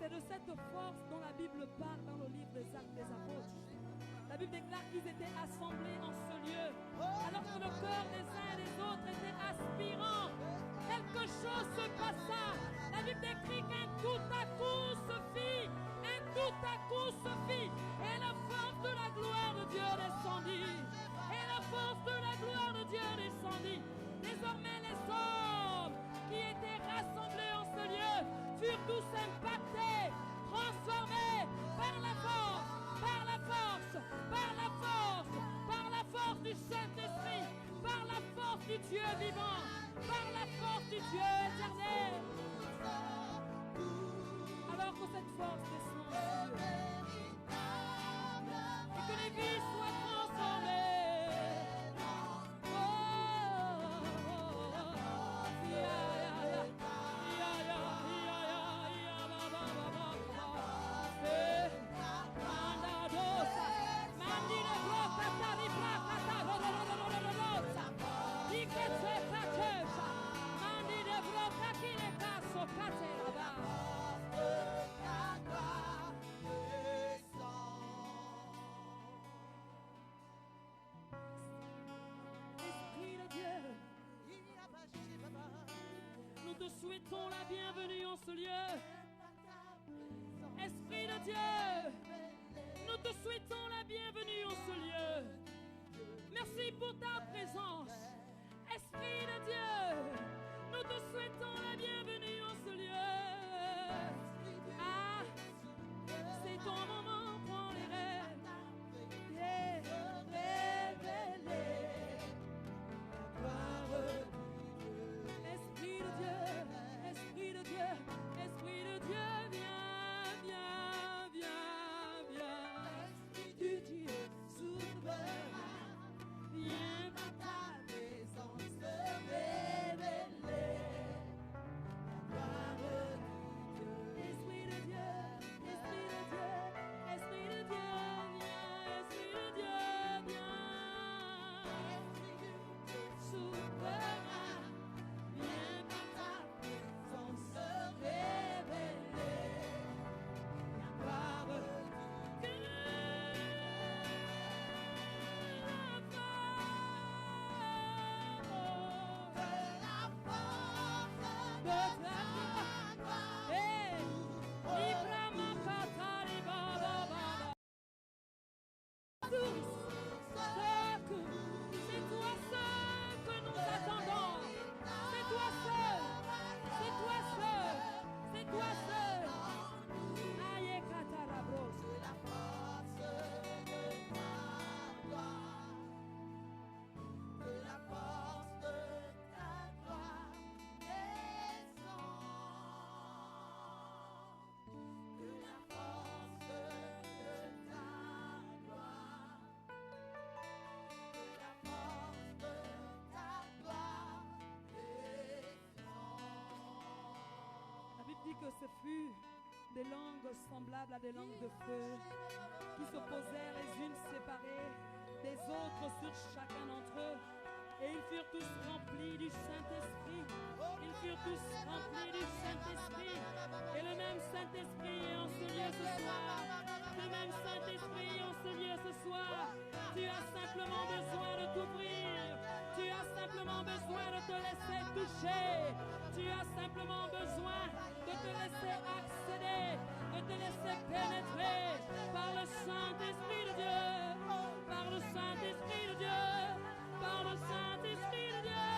c'est de cette force dont la Bible parle dans le livre des Actes des Apôtres. La Bible déclare qu'ils étaient assemblés en ce lieu, alors que le cœur des uns et des autres était aspirant. Quelque chose se passa. La Bible décrit qu'un tout à coup se fit. Un tout à coup se fit. Et la force de la gloire de Dieu descendit. Et la force de la gloire de Dieu descendit. Désormais, les hommes qui étaient rassemblés en ce lieu furent tous impactés, transformés par la force, par la force, par la force, par la force du Saint-Esprit, par la force du Dieu vivant, par la force du Dieu éternel. Alors que cette force descend sur Dieu, et que les vies soient transformées. Esprit de Dieu, nous te souhaitons la bienvenue en ce lieu. Esprit de Dieu, nous te souhaitons la bienvenue en ce lieu. Merci pour ta présence. Esprit de Dieu, nous te souhaitons la bienvenue en ce lieu. Ah, c'est ton moment, prends les rêves et révéler la gloire de Dieu. Esprit de Dieu, Esprit de Dieu, Esprit de Dieu, viens, viens, viens, viens. Esprit du Dieu souverain, viens par ta présence révéler la gloire de Dieu. Esprit de Dieu, Esprit de Dieu, Esprit de Dieu, viens, Esprit de Dieu, viens. Esprit du Dieu souverain, viens par ta présence révéler la gloire de Dieu. C'est toi seul que nous attendons. C'est toi seul. C'est toi seul. C'est toi seul. Aïe, katarabros. La force de ta gloire. Que la force de ta gloire descend. Que la force de ta gloire. Que la force de ta gloire descend. La Bible dit que ce fut des langues semblables à des langues de feu qui s'opposèrent les unes séparées des autres sur chacun d'entre eux. Et ils furent tous remplis du Saint-Esprit. Ils furent tous remplis du Saint-Esprit. Et le même Saint-Esprit est en ce lieu ce soir. Le même Saint-Esprit est en ce lieu ce soir. Tu as simplement besoin de t'ouvrir. Tu as simplement besoin de te laisser toucher. Tu as simplement besoin de te laisser accéder, de te laisser pénétrer par le Saint-Esprit de Dieu. Par le Saint-Esprit de Dieu. Par le Saint-Esprit de Dieu.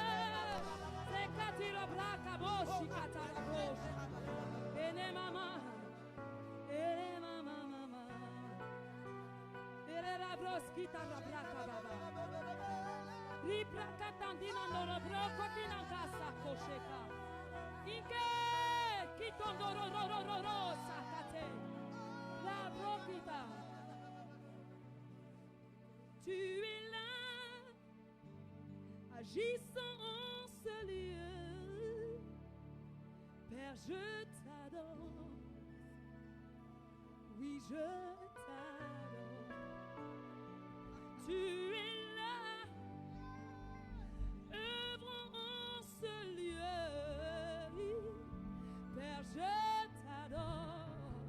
C'est Katila Brakaboshi Kataraboshi. Ene mama. Ene mama mama. Ere rabroski tarabraka baba. Ripra katandina no broko kinangasa kosheka. Inke kitondororororo sakate. La brokita. Tu es là, agissant en ce lieu. Père, je t'adore. Oui, je t'adore. Tu es là, œuvrant en ce lieu. Père, je t'adore.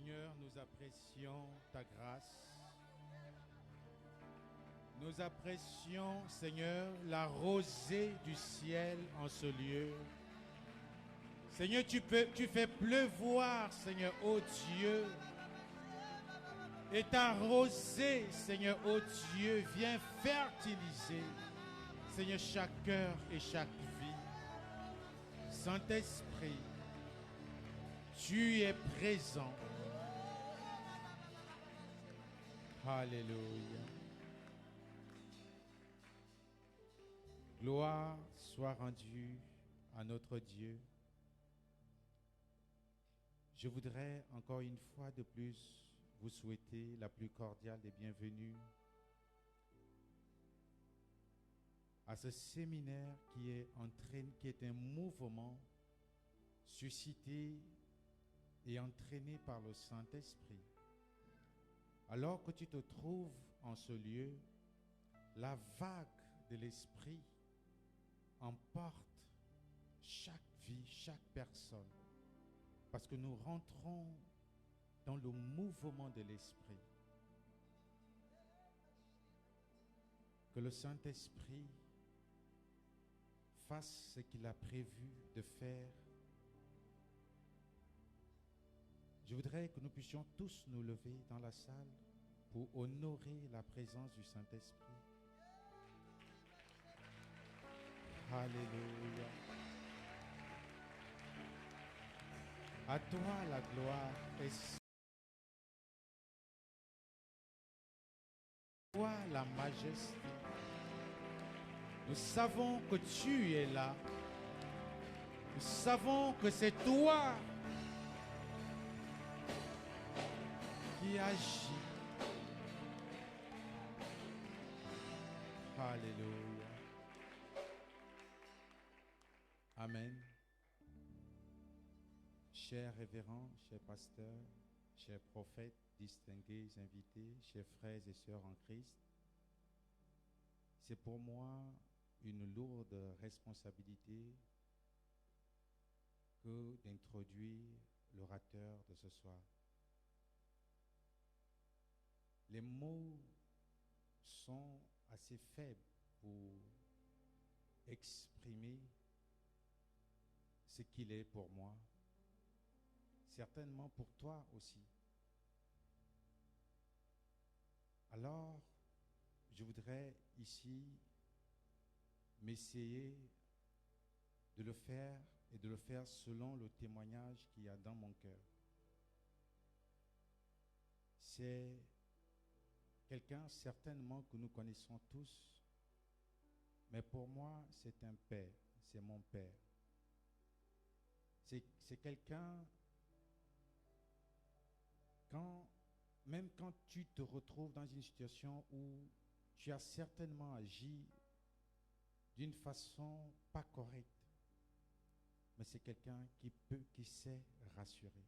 Seigneur, nous apprécions ta grâce. Nous apprécions, Seigneur, la rosée du ciel en ce lieu. Seigneur, tu fais pleuvoir, Seigneur, ô Dieu. Et ta rosée, Seigneur, ô Dieu, vient fertiliser, Seigneur, chaque cœur et chaque vie. Saint-Esprit, tu es présent. Alléluia. Gloire soit rendue à notre Dieu. Je voudrais encore une fois de plus vous souhaiter la plus cordiale des bienvenues à ce séminaire qui est un mouvement suscité et entraîné par le Saint-Esprit. Alors que tu te trouves en ce lieu, la vague de l'Esprit emporte chaque vie, chaque personne, parce que nous rentrons dans le mouvement de l'Esprit. Que le Saint-Esprit fasse ce qu'il a prévu de faire. Je voudrais que nous puissions tous nous lever dans la salle pour honorer la présence du Saint-Esprit. Alléluia. À toi la gloire et toi la majesté. Nous savons que tu es là. Nous savons que c'est toi qui agis. Alléluia. Amen. Chers révérends, chers pasteurs, chers prophètes, distingués invités, chers frères et sœurs en Christ, c'est pour moi une lourde responsabilité que d'introduire l'orateur de ce soir. Les mots sont assez faibles pour exprimer ce qu'il est pour moi, certainement pour toi aussi. Alors, je voudrais ici m'essayer de le faire et de le faire selon le témoignage qu'il y a dans mon cœur. C'est quelqu'un certainement que nous connaissons tous, mais pour moi, c'est un père, c'est mon père. C'est quelqu'un, même quand tu te retrouves dans une situation où tu as certainement agi d'une façon pas correcte, mais c'est quelqu'un qui sait rassurer.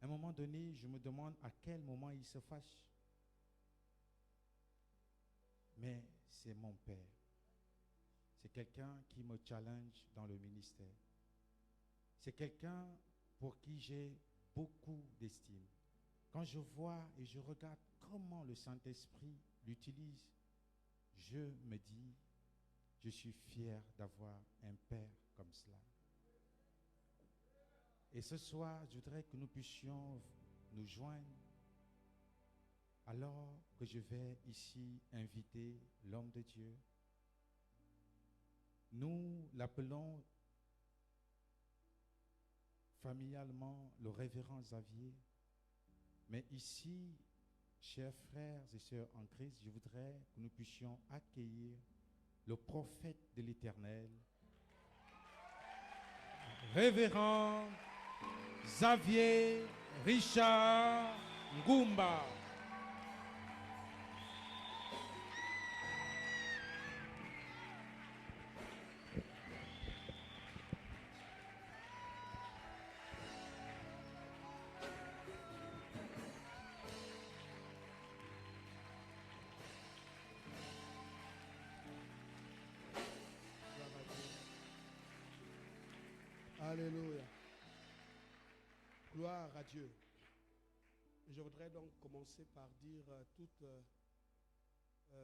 À un moment donné, je me demande à quel moment il se fâche. Mais c'est mon père. C'est quelqu'un qui me challenge dans le ministère. C'est quelqu'un pour qui j'ai beaucoup d'estime. Quand je vois et je regarde comment le Saint-Esprit l'utilise, je me dis, je suis fier d'avoir un père comme cela. Et ce soir, je voudrais que nous puissions nous joindre alors que je vais ici inviter l'homme de Dieu. Nous l'appelons familialement le révérend Xavier. Mais ici, chers frères et sœurs en Christ, je voudrais que nous puissions accueillir le prophète de l'Éternel, révérend Xavier Richard Ngumba. Alléluia. Gloire à Dieu. Je voudrais donc commencer par dire toute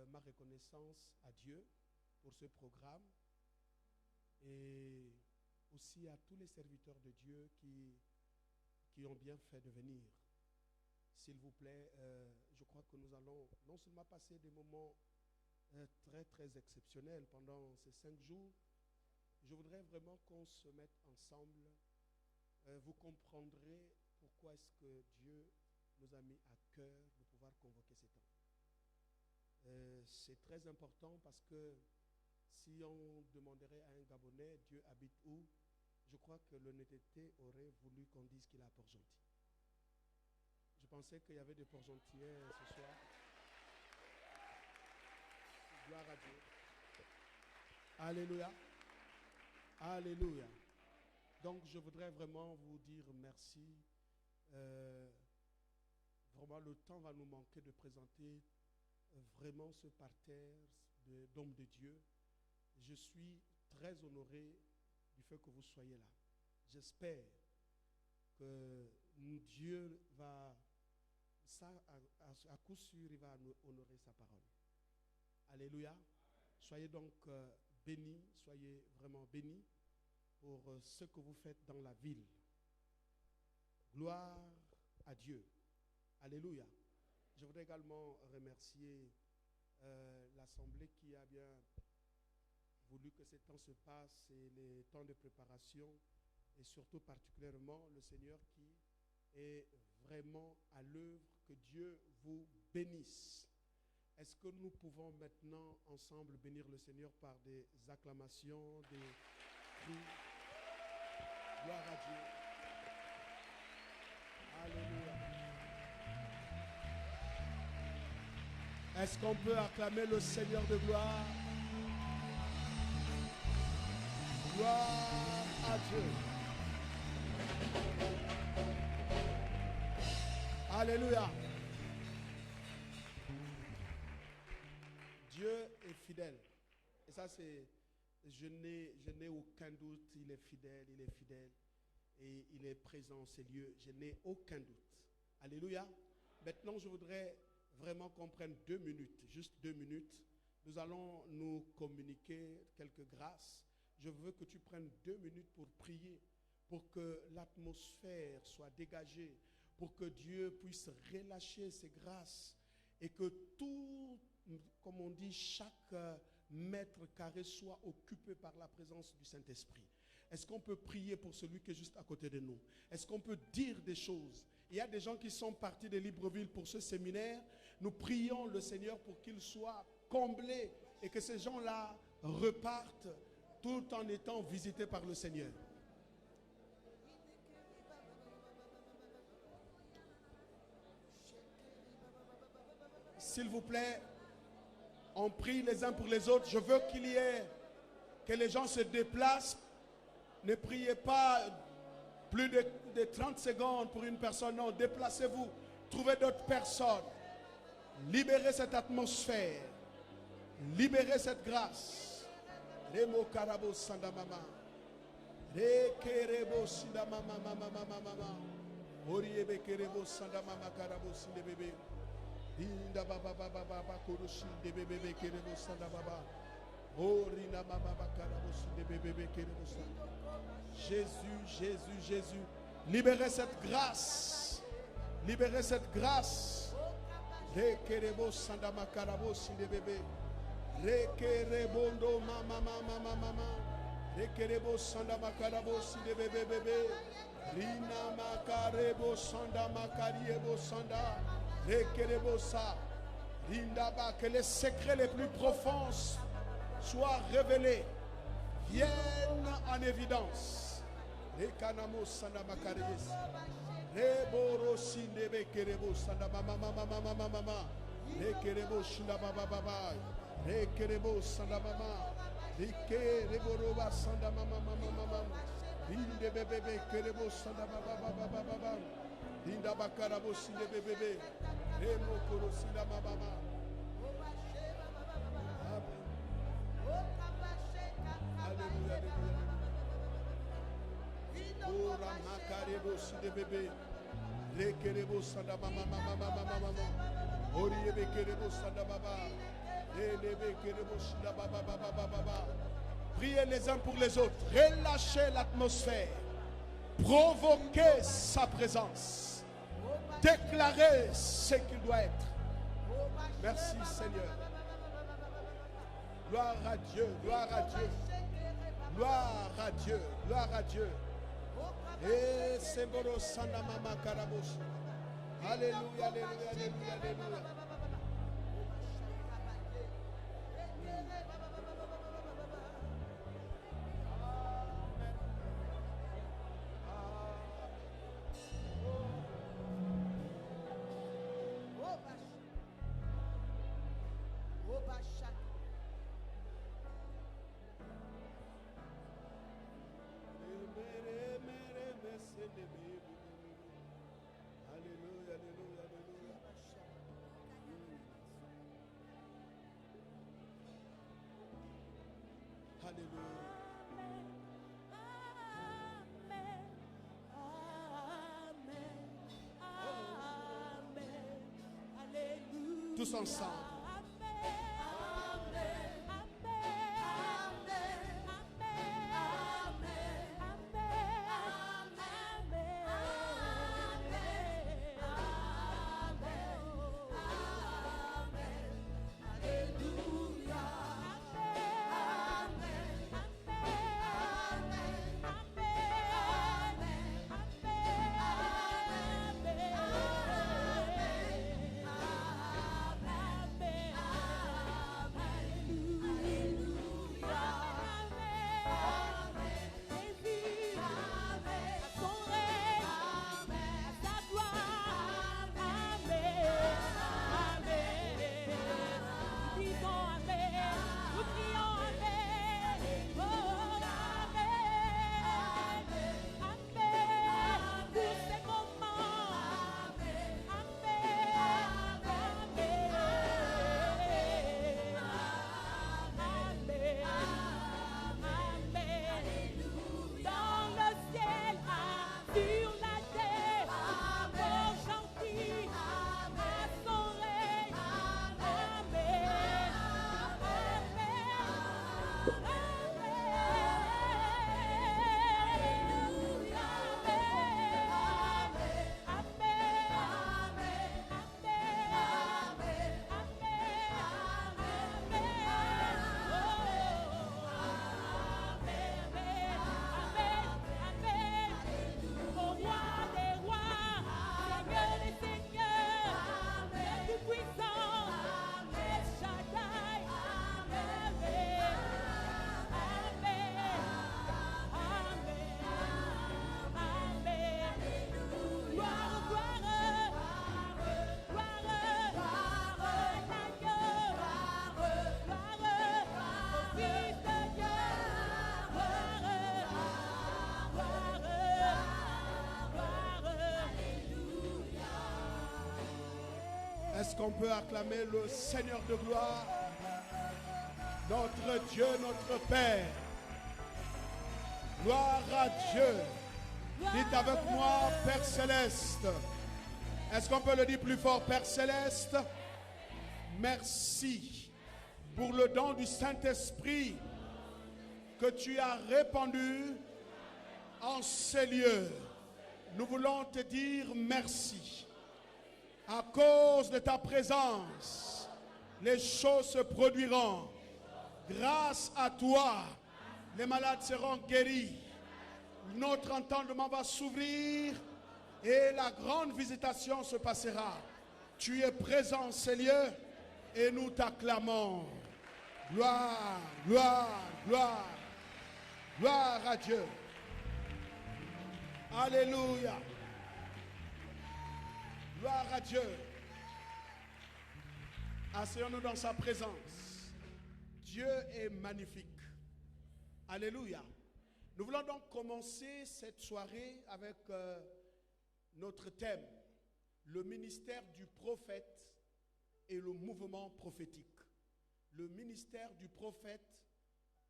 ma reconnaissance à Dieu pour ce programme et aussi à tous les serviteurs de Dieu qui ont bien fait de venir. S'il vous plaît, je crois que nous allons non seulement passer des moments très très exceptionnels pendant ces 5 jours, je voudrais vraiment qu'on se mette ensemble. Vous comprendrez pourquoi est-ce que Dieu nous a mis à cœur de pouvoir convoquer ces temps. C'est très important parce que si on demanderait à un Gabonais, Dieu habite où? Je crois que l'honnêteté aurait voulu qu'on dise qu'il est à Port-Gentil. Je pensais qu'il y avait des Port-Gentillais ce soir. Gloire à Dieu. Alléluia. Alléluia. Donc je voudrais vraiment vous dire merci. Vraiment le temps va nous manquer de présenter vraiment ce parterre d'hommes de Dieu. Je suis très honoré du fait que vous soyez là. J'espère que Dieu va, ça à coup sûr, il va nous honorer sa parole. Alléluia. Soyez donc bénis, soyez vraiment bénis pour ce que vous faites dans la ville. Gloire à Dieu. Alléluia. Je voudrais également remercier l'Assemblée qui a bien voulu que ces temps se passent et les temps de préparation et surtout particulièrement le Seigneur qui est vraiment à l'œuvre. Que Dieu vous bénisse. Est-ce que nous pouvons maintenant ensemble bénir le Seigneur par des acclamations, des cris? Gloire à Dieu. Alléluia. Est-ce qu'on peut acclamer le Seigneur de gloire? Gloire à Dieu. Alléluia. Dieu est fidèle. Et ça, je n'ai aucun doute. Il est fidèle, il est fidèle. Et il est présent en ces lieux. Je n'ai aucun doute. Alléluia. Maintenant, je voudrais vraiment qu'on prenne 2 minutes, juste 2 minutes. Nous allons nous communiquer quelques grâces. Je veux que tu prennes 2 minutes pour prier, pour que l'atmosphère soit dégagée, pour que Dieu puisse relâcher ses grâces et que tout, comme on dit, chaque mètre carré soit occupé par la présence du Saint-Esprit. Est-ce qu'on peut prier pour celui qui est juste à côté de nous? Est-ce qu'on peut dire des choses? Il y a des gens qui sont partis de Libreville pour ce séminaire. Nous prions le Seigneur pour qu'il soit comblé et que ces gens-là repartent tout en étant visités par le Seigneur. S'il vous plaît, on prie les uns pour les autres. Je veux que les gens se déplacent. Ne priez pas plus de 30 secondes pour une personne. Non, déplacez-vous. Trouvez d'autres personnes. Libérez cette atmosphère. Libérez cette grâce. Remo karabo sanda mama. Re kerebo sanda mama mama mama mama. Oriebe kerebo sanda mama karabo sinde bébé. Inda baba baba baba koroshi de bébé kerebo sanda baba. Orina mama baba karabo sinde bébé kerebo sanda. Jésus, Jésus, Jésus. Libérez cette grâce. Libérez cette grâce. Rekerebo sanda makarabo sinde bébé. Rekerebondo mama mama mama mama. Rekerebo sanda makarabo sinde bébé bébé. Rina makarebo sanda makariebo sanda. Rekerebo sa. Rindaba, que les secrets les plus profonds soient révélés, viennent en évidence. Rekanamo sanda makaries. Reboro sinde bekerebo sanda mama mama mama mama mama. Rekerebo shinda baba baba. Rekerebo sanda mama. Rekerebo sanda mama mama mama. Inde bebe kerebo sanda baba baba baba. Inda bakarabo sinde bebe. Remo koro sanda mama mama. Alléluia. Ora makarebo sinde bebe. Rekerebo sada mama mama mama mama. Oriebe kerebo sada baba. Elebe kerebo sada baba baba baba. Priez les uns pour les autres. Relâchez l'atmosphère. Provoquez sa présence. Déclarez ce qu'il doit être. Merci Seigneur. Gloire à Dieu, gloire à Dieu. Gloire à Dieu, gloire à Dieu. Et Semboro Sanda Mama Karabos. Alléluia, alléluia, alléluia, alléluia. Alléluia, alléluia, alléluia. Alléluia. Tous ensemble. Est-ce qu'on peut acclamer le Seigneur de gloire, notre Dieu, notre Père? Gloire à Dieu. Dites avec moi, Père Céleste. Est-ce qu'on peut le dire plus fort, Père Céleste? Merci pour le don du Saint-Esprit que tu as répandu en ces lieux. Nous voulons te dire merci. À cause de ta présence, les choses se produiront. Grâce à toi, les malades seront guéris. Notre entendement va s'ouvrir et la grande visitation se passera. Tu es présent en ces lieux et nous t'acclamons. Gloire, gloire, gloire. Gloire à Dieu. Alléluia. Gloire à Dieu. Asseyons-nous dans sa présence. Dieu est magnifique. Alléluia. Nous voulons donc commencer cette soirée avec notre thème, le ministère du prophète et le mouvement prophétique. Le ministère du prophète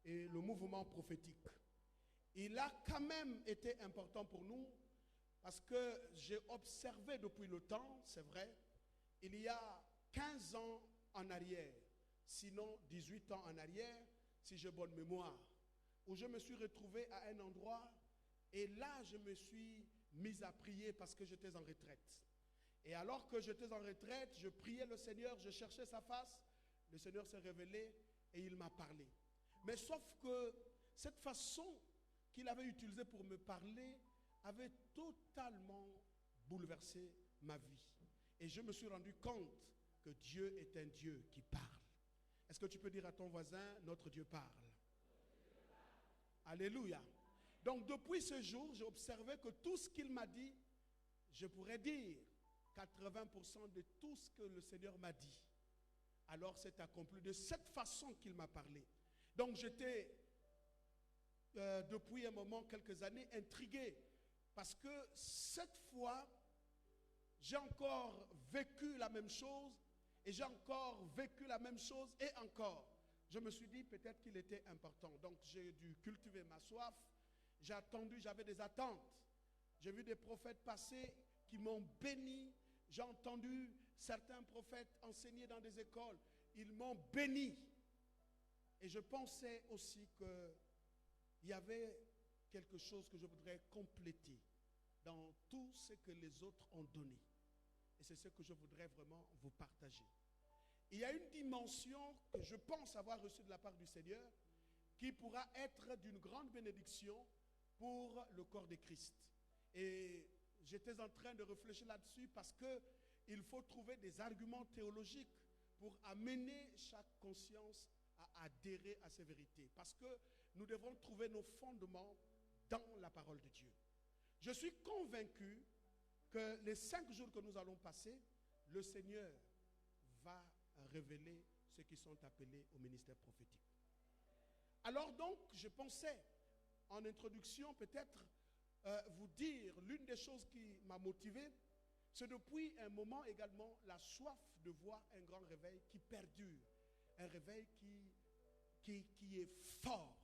et le mouvement prophétique. Il a quand même été important pour nous Parce que j'ai observé depuis le temps, c'est vrai, il y a 15 ans en arrière, sinon 18 ans en arrière, si j'ai bonne mémoire, où je me suis retrouvé à un endroit et là je me suis mis à prier parce que j'étais en retraite. Et alors que j'étais en retraite, je priais le Seigneur, je cherchais sa face, le Seigneur s'est révélé et il m'a parlé. Mais sauf que cette façon qu'il avait utilisée pour me parler avait totalement bouleversé ma vie. Et je me suis rendu compte que Dieu est un Dieu qui parle. Est-ce que tu peux dire à ton voisin, notre Dieu parle? Alléluia. Donc depuis ce jour, j'ai observé que tout ce qu'il m'a dit, je pourrais dire 80% de tout ce que le Seigneur m'a dit, alors c'est accompli de cette façon qu'il m'a parlé. Donc j'étais, depuis un moment, quelques années, intrigué. Parce que cette fois, j'ai encore vécu la même chose, et j'ai encore vécu la même chose, et encore. Je me suis dit peut-être qu'il était important. Donc j'ai dû cultiver ma soif. J'ai attendu, j'avais des attentes. J'ai vu des prophètes passer qui m'ont béni. J'ai entendu certains prophètes enseigner dans des écoles. Ils m'ont béni. Et je pensais aussi qu'il y avait quelque chose que je voudrais compléter dans tout ce que les autres ont donné. Et c'est ce que je voudrais vraiment vous partager. Il y a une dimension que je pense avoir reçue de la part du Seigneur qui pourra être d'une grande bénédiction pour le corps de Christ. Et j'étais en train de réfléchir là-dessus parce qu'il faut trouver des arguments théologiques pour amener chaque conscience à adhérer à ces vérités. Parce que nous devons trouver nos fondements dans la parole de Dieu. Je suis convaincu que les 5 jours que nous allons passer, le Seigneur va révéler ceux qui sont appelés au ministère prophétique. Alors donc, je pensais, en introduction, peut-être vous dire, l'une des choses qui m'a motivé, c'est depuis un moment également la soif de voir un grand réveil qui perdure, un réveil qui est fort,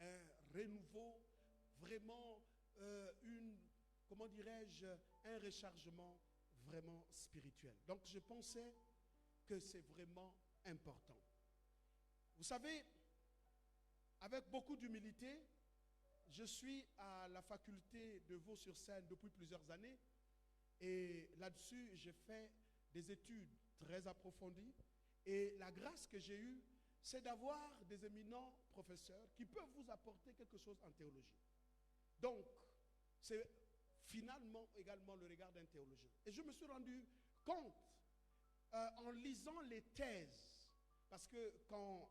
un renouveau, vraiment comment dirais-je, un rechargement vraiment spirituel. Donc je pensais que c'est vraiment important. Vous savez, avec beaucoup d'humilité, je suis à la faculté de Vaux-sur-Seine depuis plusieurs années et là-dessus, j'ai fait des études très approfondies et la grâce que j'ai eue, c'est d'avoir des éminents professeurs qui peuvent vous apporter quelque chose en théologie. Donc, c'est finalement également le regard d'un théologien. Et je me suis rendu compte en lisant les thèses, parce que quand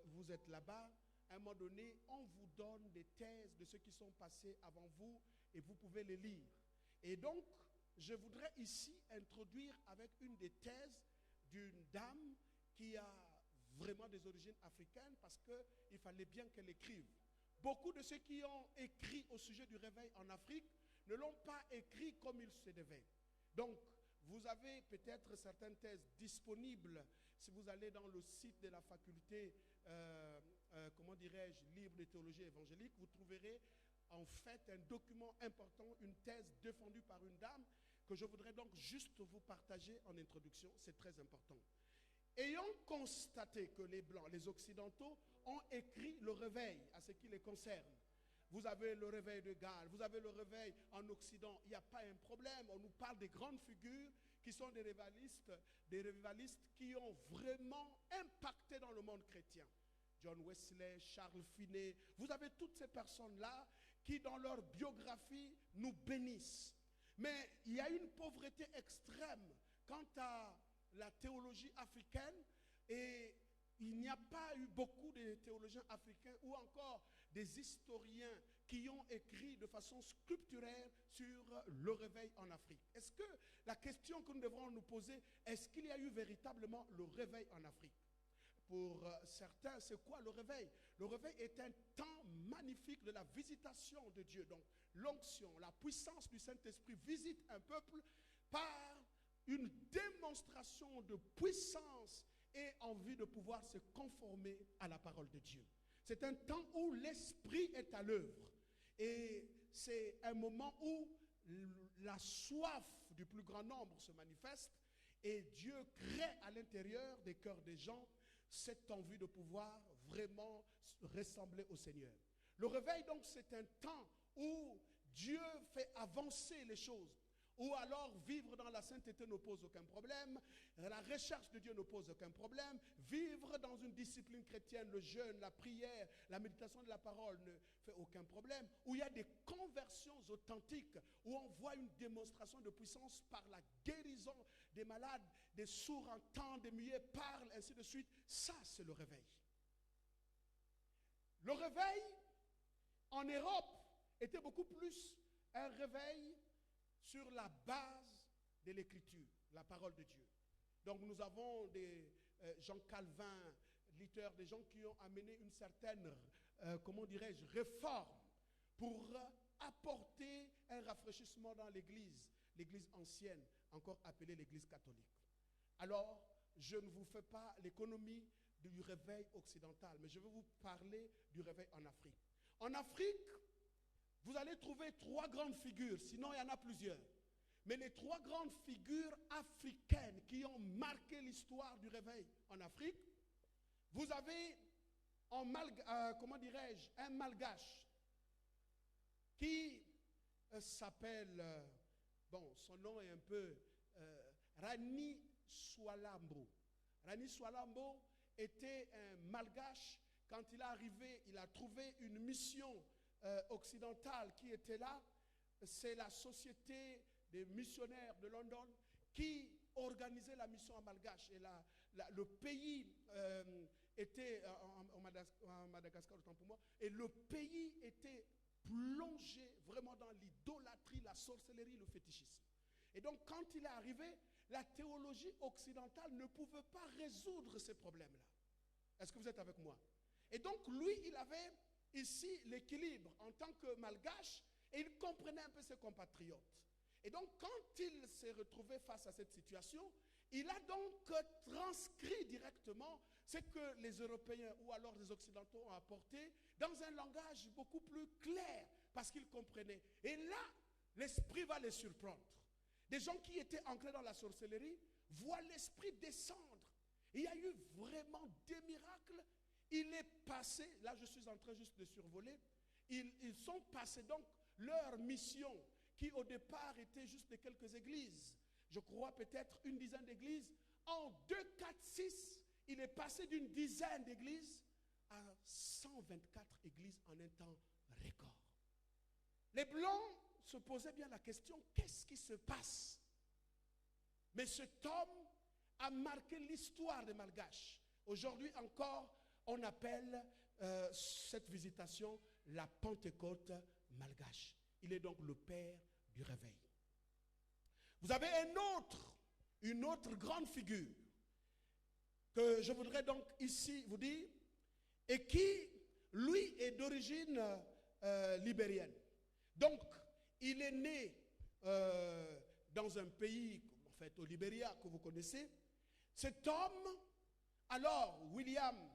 vous êtes là-bas, à un moment donné, on vous donne des thèses de ceux qui sont passés avant vous et vous pouvez les lire. Et donc, je voudrais ici introduire avec une des thèses d'une dame qui a vraiment des origines africaines parce qu'il fallait bien qu'elle écrive. Beaucoup de ceux qui ont écrit au sujet du réveil en Afrique ne l'ont pas écrit comme il se devait. Donc, vous avez peut-être certaines thèses disponibles. Si vous allez dans le site de la faculté, comment dirais-je, libre de théologie évangélique, vous trouverez en fait un document important, une thèse défendue par une dame que je voudrais donc juste vous partager en introduction. C'est très important. Ayant constaté que les Blancs, les Occidentaux, ont écrit le réveil à ce qui les concerne. Vous avez le réveil de Galles, vous avez le réveil en Occident, il n'y a pas un problème. On nous parle des grandes figures qui sont des revivalistes qui ont vraiment impacté dans le monde chrétien. John Wesley, Charles Finney, vous avez toutes ces personnes-là qui dans leur biographie nous bénissent. Mais il y a une pauvreté extrême quant à la théologie africaine et il n'y a pas eu beaucoup de théologiens africains ou encore des historiens qui ont écrit de façon scripturaire sur le réveil en Afrique. Est-ce que la question que nous devrons nous poser, est-ce qu'il y a eu véritablement le réveil en Afrique? Pour certains, c'est quoi le réveil? Le réveil est un temps magnifique de la visitation de Dieu. Donc l'onction, la puissance du Saint-Esprit visite un peuple par une démonstration de puissance et envie de pouvoir se conformer à la parole de Dieu. C'est un temps où l'Esprit est à l'œuvre. Et c'est un moment où la soif du plus grand nombre se manifeste et Dieu crée à l'intérieur des cœurs des gens cette envie de pouvoir vraiment ressembler au Seigneur. Le réveil, donc, c'est un temps où Dieu fait avancer les choses. Ou alors vivre dans la sainteté ne pose aucun problème, la recherche de Dieu ne pose aucun problème, vivre dans une discipline chrétienne, le jeûne, la prière, la méditation de la parole ne fait aucun problème, où il y a des conversions authentiques, où on voit une démonstration de puissance par la guérison des malades, des sourds entendent, des muets parlent, ainsi de suite. Ça, c'est le réveil. Le réveil en Europe était beaucoup plus un réveil sur la base de l'écriture, la parole de Dieu. Donc nous avons des Jean Calvin, Luther, des gens qui ont amené une certaine, comment dirais-je, réforme pour apporter un rafraîchissement dans l'église ancienne, encore appelée l'église catholique. Alors, je ne vous fais pas l'économie du réveil occidental, mais je vais vous parler du réveil en Afrique. En Afrique, vous allez trouver 3 grandes figures, sinon il y en a plusieurs. Mais les 3 grandes figures africaines qui ont marqué l'histoire du réveil en Afrique, vous avez un malgache qui s'appelle, son nom est un peu Rani Swalambo. Rani Swalambo était un malgache. Quand il est arrivé, il a trouvé une mission occidentale qui était là. C'est la société des missionnaires de London qui organisait la mission en malgache. Et le pays était en Madagascar, autant pour moi, et le pays était plongé vraiment dans l'idolâtrie, la sorcellerie, le fétichisme. Et donc quand il est arrivé, la théologie occidentale ne pouvait pas résoudre ces problèmes-là. Est-ce que vous êtes avec moi? Et donc lui, il avait ici l'équilibre en tant que malgache et il comprenait un peu ses compatriotes. Et donc quand il s'est retrouvé face à cette situation, il a donc transcrit directement ce que les Européens ou alors les Occidentaux ont apporté dans un langage beaucoup plus clair parce qu'ils comprenaient. Et là, l'esprit va les surprendre. Des gens qui étaient ancrés dans la sorcellerie voient l'esprit descendre. Il y a eu vraiment des miracles. Il est passé, là je suis en train juste de survoler, ils sont passés donc leur mission qui au départ était juste de quelques églises, je crois peut-être une dizaine d'églises, en 2, 4, 6, il est passé d'une dizaine d'églises à 124 églises en un temps record. Les Blancs se posaient bien la question, qu'est-ce qui se passe? Mais cet homme a marqué l'histoire des Malgaches. Aujourd'hui encore, on appelle cette visitation la Pentecôte malgache. Il est donc le père du réveil. Vous avez une autre grande figure que je voudrais donc ici vous dire et qui, lui, est d'origine libérienne. Donc, il est né dans un pays, en fait, au Libéria, que vous connaissez. Cet homme, alors, Williams,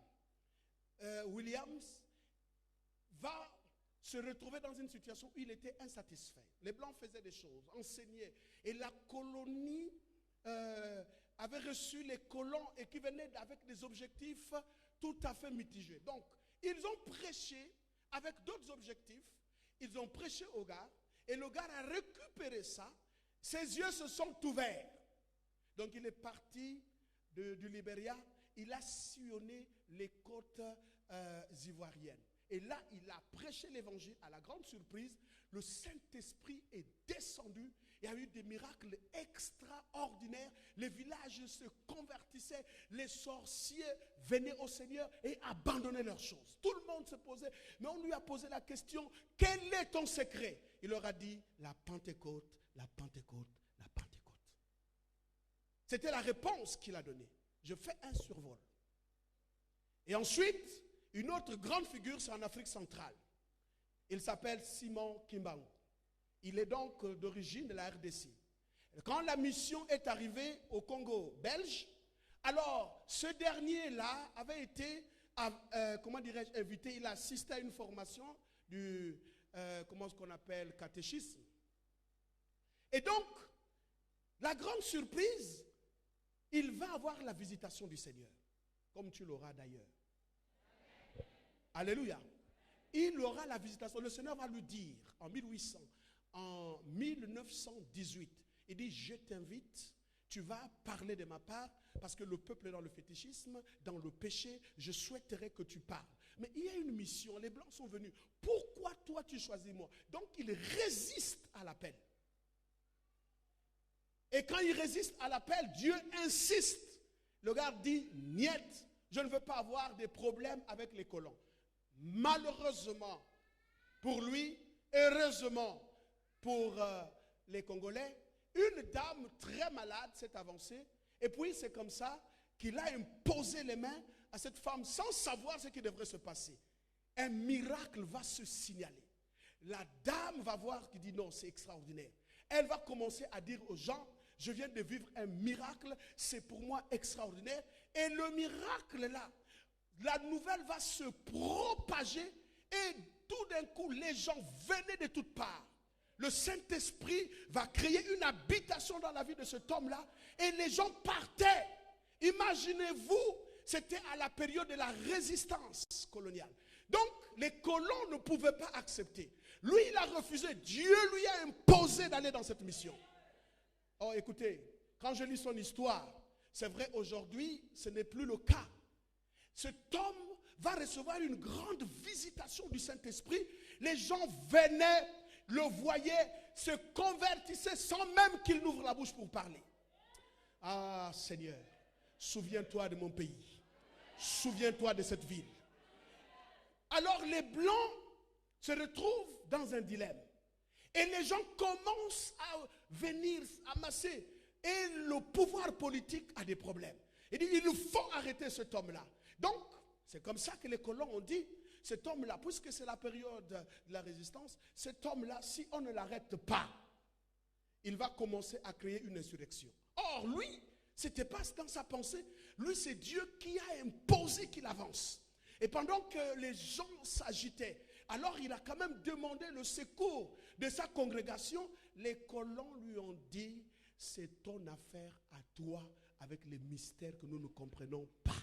va se retrouver dans une situation où il était insatisfait. Les Blancs faisaient des choses, enseignaient. Et la colonie avait reçu les colons et qui venaient avec des objectifs tout à fait mitigés. Donc, ils ont prêché avec d'autres objectifs. Ils ont prêché au gars. Et le gars a récupéré ça. Ses yeux se sont ouverts. Donc, il est parti du Libéria. Il a sillonné les côtes ivoiriennes. Et là, il a prêché l'évangile. À la grande surprise, le Saint-Esprit est descendu. Il y a eu des miracles extraordinaires. Les villages se convertissaient. Les sorciers venaient au Seigneur et abandonnaient leurs choses. Tout le monde se posait. Mais on lui a posé la question, quel est ton secret? Il leur a dit, la Pentecôte, la Pentecôte, la Pentecôte. C'était la réponse qu'il a donnée. Je fais un survol. Et ensuite, une autre grande figure, c'est en Afrique centrale. Il s'appelle Simon Kimbangu. Il est donc d'origine de la RDC. Quand la mission est arrivée au Congo belge, alors ce dernier-là avait été, invité, il a assisté à une formation du, comment est-ce qu'on appelle, catéchisme. Et donc, la grande surprise, il va avoir la visitation du Seigneur, comme tu l'auras d'ailleurs. Alléluia. Il aura la visitation. Le Seigneur va lui dire en 1918, il dit, je t'invite, tu vas parler de ma part, parce que le peuple est dans le fétichisme, dans le péché, je souhaiterais que tu parles. Mais il y a une mission, les Blancs sont venus. Pourquoi toi tu choisis moi? Donc il résiste à l'appel. Et quand il résiste à l'appel, Dieu insiste. Le gars dit, niet, je ne veux pas avoir des problèmes avec les colons. Malheureusement pour lui, heureusement pour les Congolais, une dame très malade s'est avancée. Et puis c'est comme ça qu'il a imposé les mains à cette femme sans savoir ce qui devrait se passer. Un miracle va se signaler. La dame va voir qui dit non, c'est extraordinaire. Elle va commencer à dire aux gens, je viens de vivre un miracle, c'est pour moi extraordinaire. Et le miracle là, la nouvelle va se propager et tout d'un coup, les gens venaient de toutes parts. Le Saint-Esprit va créer une habitation dans la vie de cet homme-là et les gens partaient. Imaginez-vous, c'était à la période de la résistance coloniale. Donc, les colons ne pouvaient pas accepter. Lui, il a refusé. Dieu lui a imposé d'aller dans cette mission. Oh, écoutez, quand je lis son histoire, c'est vrai, aujourd'hui, ce n'est plus le cas. Cet homme va recevoir une grande visitation du Saint-Esprit. Les gens venaient, le voyaient, se convertissaient sans même qu'il n'ouvre la bouche pour parler. Ah, Seigneur, souviens-toi de mon pays. Souviens-toi de cette ville. Alors les Blancs se retrouvent dans un dilemme. Et les gens commencent à venir amasser. Et le pouvoir politique a des problèmes. Il dit, il faut arrêter cet homme-là. Donc, c'est comme ça que les colons ont dit, cet homme-là, puisque c'est la période de la résistance, cet homme-là, si on ne l'arrête pas, il va commencer à créer une insurrection. Or, lui, ce n'était pas dans sa pensée. Lui, c'est Dieu qui a imposé qu'il avance. Et pendant que les gens s'agitaient, alors il a quand même demandé le secours de sa congrégation. Les colons lui ont dit, c'est ton affaire à toi avec les mystères que nous ne comprenons pas.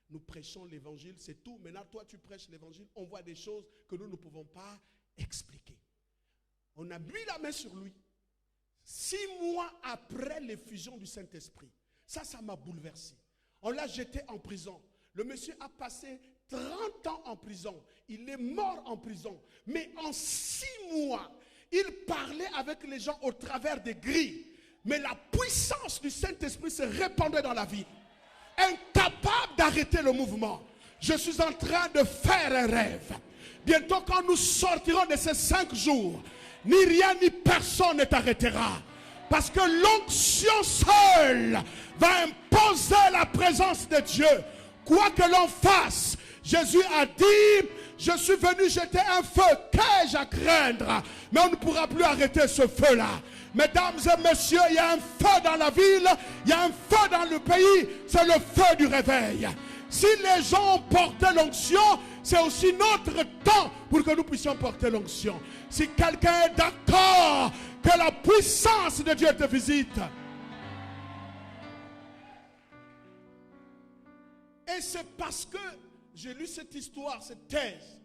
Nous prêchons l'évangile, c'est tout. Maintenant, toi, tu prêches l'évangile. On voit des choses que nous ne pouvons pas expliquer. On a mis la main sur lui. 6 mois après l'effusion du Saint-Esprit. Ça m'a bouleversé. On l'a jeté en prison. Le monsieur a passé 30 ans en prison. Il est mort en prison. Mais en 6 mois, il parlait avec les gens au travers des grilles. Mais la puissance du Saint-Esprit se répandait dans la ville. Incapable d'arrêter le mouvement. Je suis en train de faire un rêve. Bientôt quand nous sortirons de ces 5 jours, ni rien ni personne ne t'arrêtera. Parce que l'onction seule va imposer la présence de Dieu. Quoi que l'on fasse, Jésus a dit, je suis venu jeter un feu, qu'ai-je à craindre? Mais on ne pourra plus arrêter ce feu-là. Mesdames et messieurs, il y a un feu dans la ville, il y a un feu dans le pays, c'est le feu du réveil. Si les gens ont porté l'onction, c'est aussi notre temps pour que nous puissions porter l'onction. Si quelqu'un est d'accord que la puissance de Dieu te visite. Et c'est parce que j'ai lu cette histoire, cette thèse,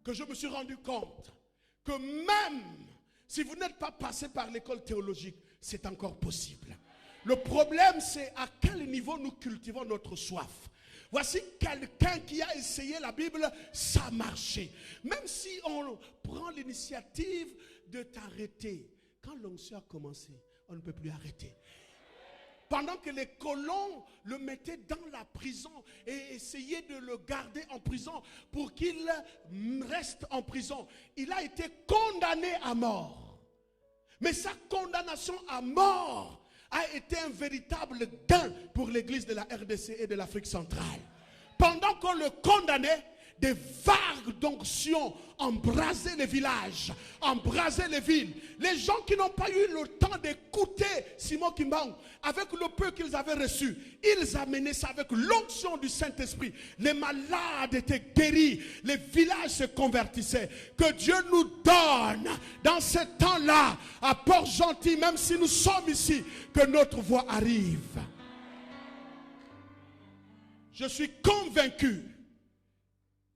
que je me suis rendu compte que même si vous n'êtes pas passé par l'école théologique, c'est encore possible. Le problème, c'est à quel niveau nous cultivons notre soif. Voici quelqu'un qui a essayé la Bible, ça a marché. Même si on prend l'initiative de t'arrêter, quand l'onction a commencé, on ne peut plus arrêter. Pendant que les colons le mettaient dans la prison et essayaient de le garder en prison pour qu'il reste en prison, il a été condamné à mort. Mais sa condamnation à mort a été un véritable gain pour l'église de la RDC et de l'Afrique centrale. Pendant qu'on le condamnait, des vagues d'onction embrasaient les villages, embrasaient les villes. Les gens qui n'ont pas eu le temps d'écouter Simon qui documents, avec le peu qu'ils avaient reçu, ils amenaient ça avec l'onction du Saint-Esprit. Les malades étaient guéris, les villages se convertissaient. Que Dieu nous donne dans ce temps-là, à Port-Gentil, même si nous sommes ici, que notre voix arrive. Je suis convaincu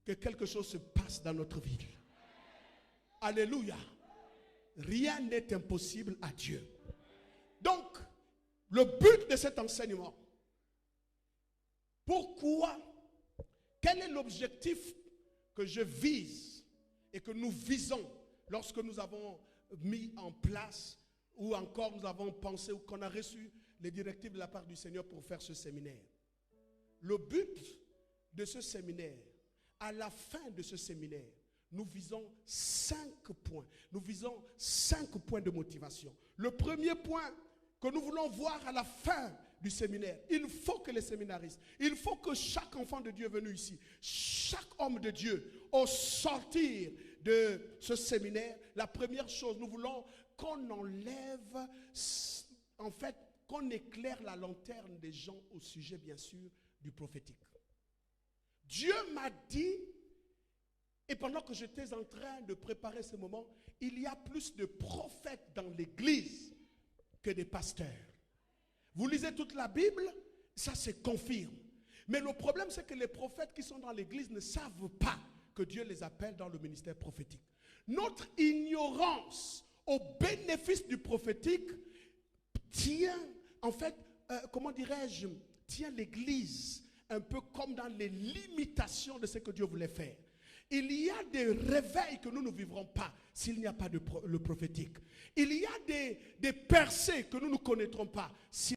que quelque chose se passe dans notre ville. Alléluia. Rien n'est impossible à Dieu. Donc, le but de cet enseignement, pourquoi, quel est l'objectif que je vise et que nous visons lorsque nous avons mis en place ou encore nous avons pensé ou qu'on a reçu les directives de la part du Seigneur pour faire ce séminaire. Le but de ce séminaire, à la fin de ce séminaire, nous visons 5 points. Nous visons 5 points de motivation. Le premier point que nous voulons voir à la fin du séminaire, il faut que les séminaristes, il faut que chaque enfant de Dieu venu ici, chaque homme de Dieu, au sortir de ce séminaire, la première chose, nous voulons qu'on enlève, en fait, qu'on éclaire la lanterne des gens au sujet, bien sûr, du prophétique. Dieu m'a dit, et pendant que j'étais en train de préparer ce moment, il y a plus de prophètes dans l'église que des pasteurs. Vous lisez toute la Bible, ça se confirme. Mais le problème, c'est que les prophètes qui sont dans l'église ne savent pas que Dieu les appelle dans le ministère prophétique. Notre ignorance au bénéfice du prophétique tient, en fait, comment dirais-je, tient l'église un peu comme dans les limitations de ce que Dieu voulait faire. Il y a des réveils que nous ne vivrons pas s'il n'y a pas le prophétique. Il y a des percées que nous ne connaîtrons pas s'il